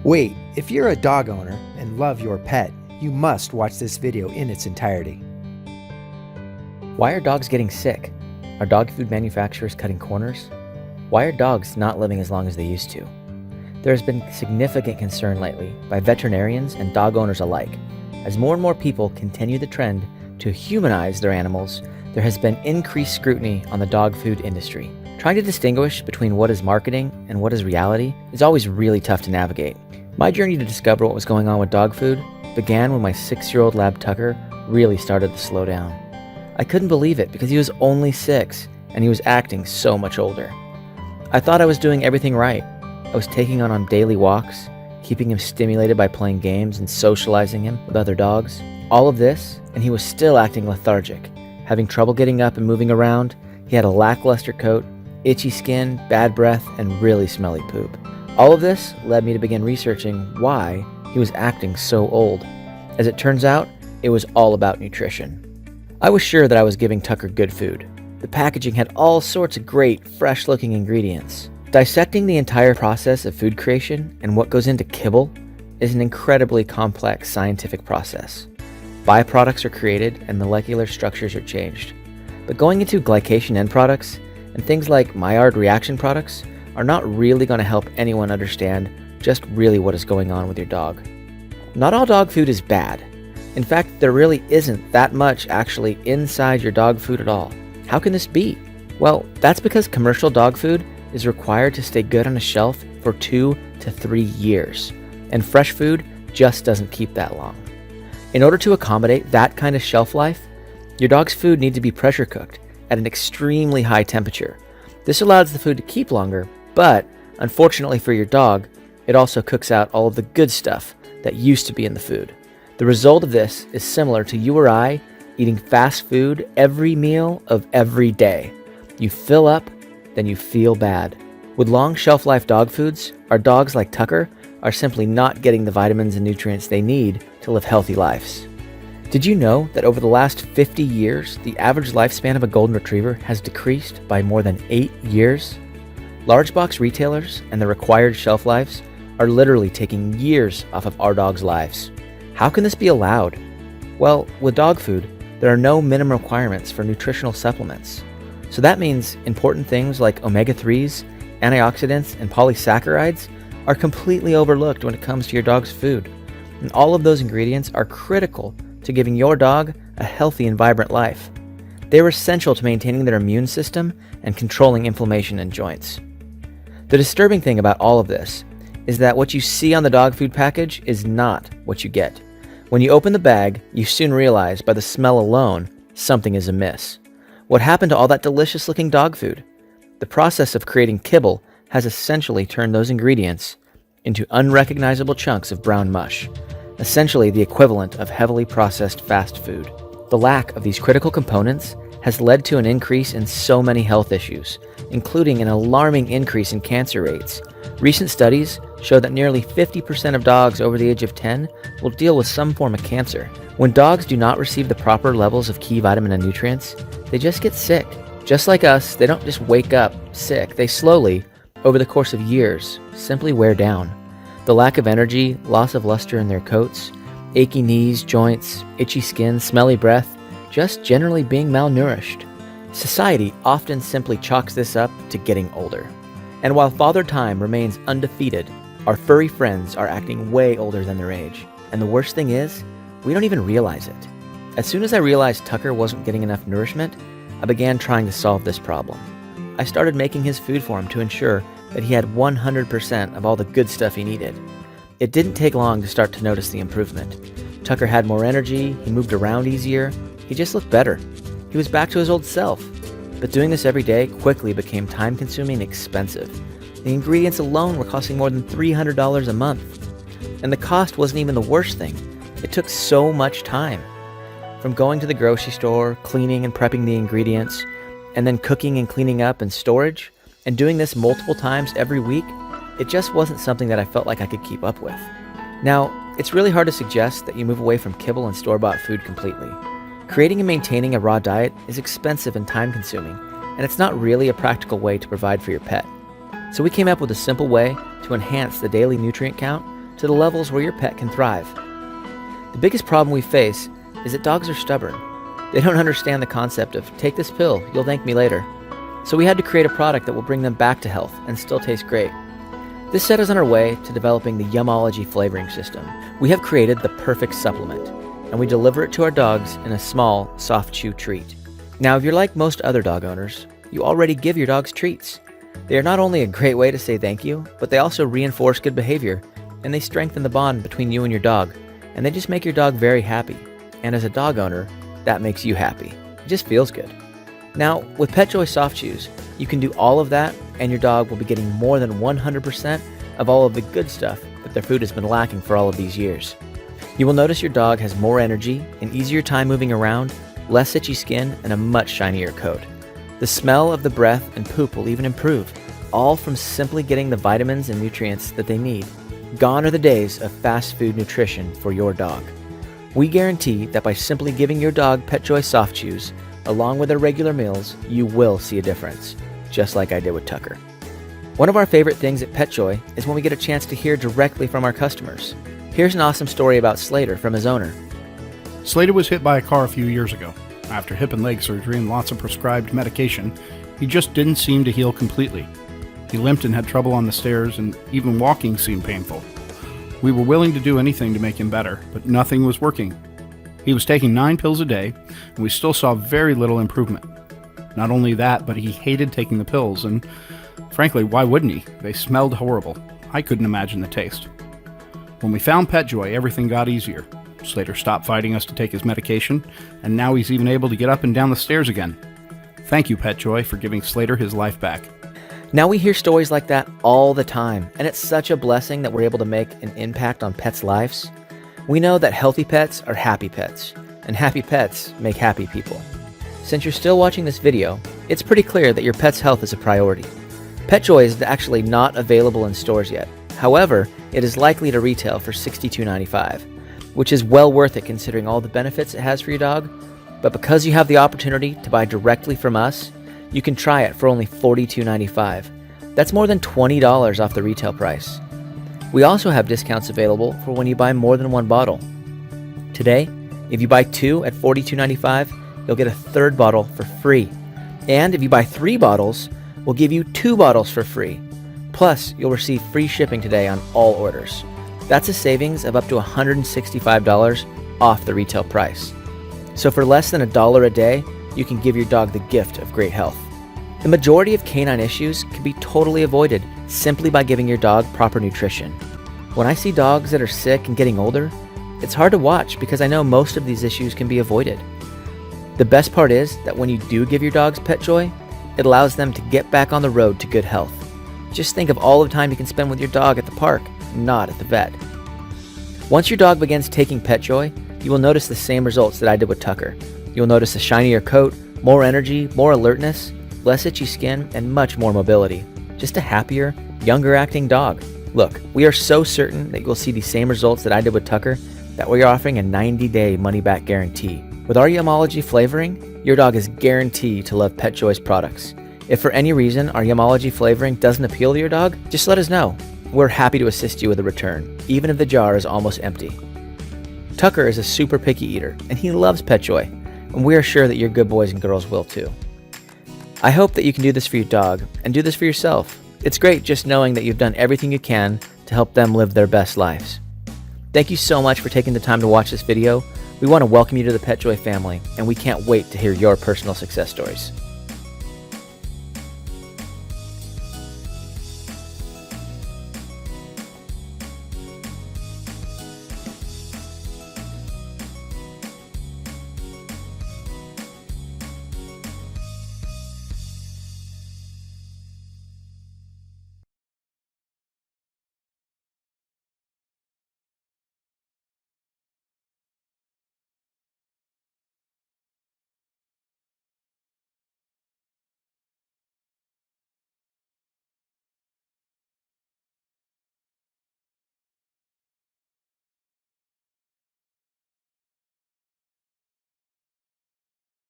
Wait, if you're a dog owner and love your pet, you must watch this video in its entirety. Why are dogs getting sick? Are dog food manufacturers cutting corners? Why are dogs not living as long as they used to? There has been significant concern lately by veterinarians and dog owners alike. As more and more people continue the trend to humanize their animals, there has been increased scrutiny on the dog food industry. Trying to distinguish between what is marketing and what is reality is always really tough to navigate. My journey to discover what was going on with dog food began when my 6-year-old lab Tucker really started to slow down. I couldn't believe it because he was only 6 and he was acting so much older. I thought I was doing everything right. I was taking him on daily walks, keeping him stimulated by playing games and socializing him with other dogs. All of this, and he was still acting lethargic, having trouble getting up and moving around. He had a lackluster coat, itchy skin, bad breath, and really smelly poop. All of this led me to begin researching why he was acting so old. As it turns out, it was all about nutrition. I was sure that I was giving Tucker good food. The packaging had all sorts of great, fresh-looking ingredients. Dissecting the entire process of food creation and what goes into kibble is an incredibly complex scientific process. Byproducts are created and molecular structures are changed. But going into glycation end products and things like Maillard reaction products are not really going to help anyone understand just really what is going on with your dog. Not all dog food is bad. In fact, there really isn't that much actually inside your dog food at all. How can this be? Well, that's because commercial dog food is required to stay good on a shelf for 2 to 3 years, and fresh food just doesn't keep that long. In order to accommodate that kind of shelf life, your dog's food needs to be pressure cooked at an extremely high temperature. This allows the food to keep longer, but unfortunately for your dog, it also cooks out all of the good stuff that used to be in the food. The result of this is similar to you or I eating fast food every meal of every day. You fill up, then you feel bad. With long shelf life dog foods, our dogs like Tucker are simply not getting the vitamins and nutrients they need to live healthy lives. Did you know that over the last 50 years, the average lifespan of a golden retriever has decreased by more than 8 years? Large box retailers and the required shelf lives are literally taking years off of our dogs' lives. How can this be allowed? Well, with dog food, there are no minimum requirements for nutritional supplements. So that means important things like omega-3s, antioxidants, and polysaccharides are completely overlooked when it comes to your dog's food. And all of those ingredients are critical to giving your dog a healthy and vibrant life. They are essential to maintaining their immune system and controlling inflammation in joints. The disturbing thing about all of this is that what you see on the dog food package is not what you get. When you open the bag, you soon realize by the smell alone, something is amiss. What happened to all that delicious looking dog food? The process of creating kibble has essentially turned those ingredients into unrecognizable chunks of brown mush, essentially the equivalent of heavily processed fast food. The lack of these critical components has led to an increase in so many health issues, including an alarming increase in cancer rates. Recent studies show that nearly 50% of dogs over the age of 10 will deal with some form of cancer. When dogs do not receive the proper levels of key vitamin and nutrients, they just get sick. Just like us, they don't just wake up sick. They slowly, over the course of years, simply wear down. The lack of energy, loss of luster in their coats, achy knees, joints, itchy skin, smelly breath, just generally being malnourished. Society often simply chalks this up to getting older. And while Father Time remains undefeated, our furry friends are acting way older than their age. And the worst thing is, we don't even realize it. As soon as I realized Tucker wasn't getting enough nourishment, I began trying to solve this problem. I started making his food for him to ensure that he had 100% of all the good stuff he needed. It didn't take long to start to notice the improvement. Tucker had more energy, he moved around easier, he just looked better. He was back to his old self. But doing this every day quickly became time-consuming and expensive. The ingredients alone were costing more than $300 a month. And the cost wasn't even the worst thing. It took so much time. From going to the grocery store, cleaning and prepping the ingredients, and then cooking and cleaning up and storage, and doing this multiple times every week, it just wasn't something that I felt like I could keep up with. Now, it's really hard to suggest that you move away from kibble and store-bought food completely. Creating and maintaining a raw diet is expensive and time-consuming, and it's not really a practical way to provide for your pet. So we came up with a simple way to enhance the daily nutrient count to the levels where your pet can thrive. The biggest problem we face is that dogs are stubborn. They don't understand the concept of, take this pill, you'll thank me later. So we had to create a product that will bring them back to health and still taste great. This set us on our way to developing the Yumology flavoring system. We have created the perfect supplement, and we deliver it to our dogs in a small, soft chew treat. Now, if you're like most other dog owners, you already give your dogs treats. They are not only a great way to say thank you, but they also reinforce good behavior, and they strengthen the bond between you and your dog, and they just make your dog very happy. And as a dog owner, that makes you happy. It just feels good. Now, with PetJoy Soft Chews, you can do all of that, and your dog will be getting more than 100% of all of the good stuff that their food has been lacking for all of these years. You will notice your dog has more energy, an easier time moving around, less itchy skin, and a much shinier coat. The smell of the breath and poop will even improve, all from simply getting the vitamins and nutrients that they need. Gone are the days of fast food nutrition for your dog. We guarantee that by simply giving your dog PetJoy Soft Chews, along with their regular meals, you will see a difference, just like I did with Tucker. One of our favorite things at PetJoy is when we get a chance to hear directly from our customers. Here's an awesome story about Slater from his owner. Slater was hit by a car a few years ago. After hip and leg surgery and lots of prescribed medication, he just didn't seem to heal completely. He limped and had trouble on the stairs, and even walking seemed painful. We were willing to do anything to make him better, but nothing was working. He was taking 9 pills a day, and we still saw very little improvement. Not only that, but he hated taking the pills, and frankly, why wouldn't he? They smelled horrible. I couldn't imagine the taste. When we found PetJoy, everything got easier. Slater stopped fighting us to take his medication, and now he's even able to get up and down the stairs again. Thank you, PetJoy, for giving Slater his life back. Now we hear stories like that all the time, and it's such a blessing that we're able to make an impact on pets' lives. We know that healthy pets are happy pets, and happy pets make happy people. Since you're still watching this video, it's pretty clear that your pet's health is a priority. PetJoy is actually not available in stores yet. However, it is likely to retail for $62.95, which is well worth it considering all the benefits it has for your dog. But because you have the opportunity to buy directly from us, you can try it for only $42.95. That's more than $20 off the retail price. We also have discounts available for when you buy more than one bottle. Today, if you buy 2 at $42.95, you'll get a 3rd bottle for free. And if you buy 3 bottles, we'll give you 2 bottles for free. Plus, you'll receive free shipping today on all orders. That's a savings of up to $165 off the retail price. So for less than $1 a day, you can give your dog the gift of great health. The majority of canine issues can be totally avoided simply by giving your dog proper nutrition. When I see dogs that are sick and getting older, it's hard to watch because I know most of these issues can be avoided. The best part is that when you do give your dogs PetJoy, it allows them to get back on the road to good health. Just think of all the time you can spend with your dog at the park, not at the vet. Once your dog begins taking PetJoy, you will notice the same results that I did with Tucker. You'll notice a shinier coat, more energy, more alertness, less itchy skin, and much more mobility. Just a happier, younger acting dog. Look, we are so certain that you'll see the same results that I did with Tucker that we're offering a 90-day money-back guarantee. With our Yumology flavoring, your dog is guaranteed to love PetJoy's products. If for any reason our Yumology flavoring doesn't appeal to your dog, just let us know. We're happy to assist you with a return, even if the jar is almost empty. Tucker is a super picky eater, and he loves PetJoy, and we are sure that your good boys and girls will too. I hope that you can do this for your dog, and do this for yourself. It's great just knowing that you've done everything you can to help them live their best lives. Thank you so much for taking the time to watch this video. We want to welcome you to the PetJoy family, and we can't wait to hear your personal success stories.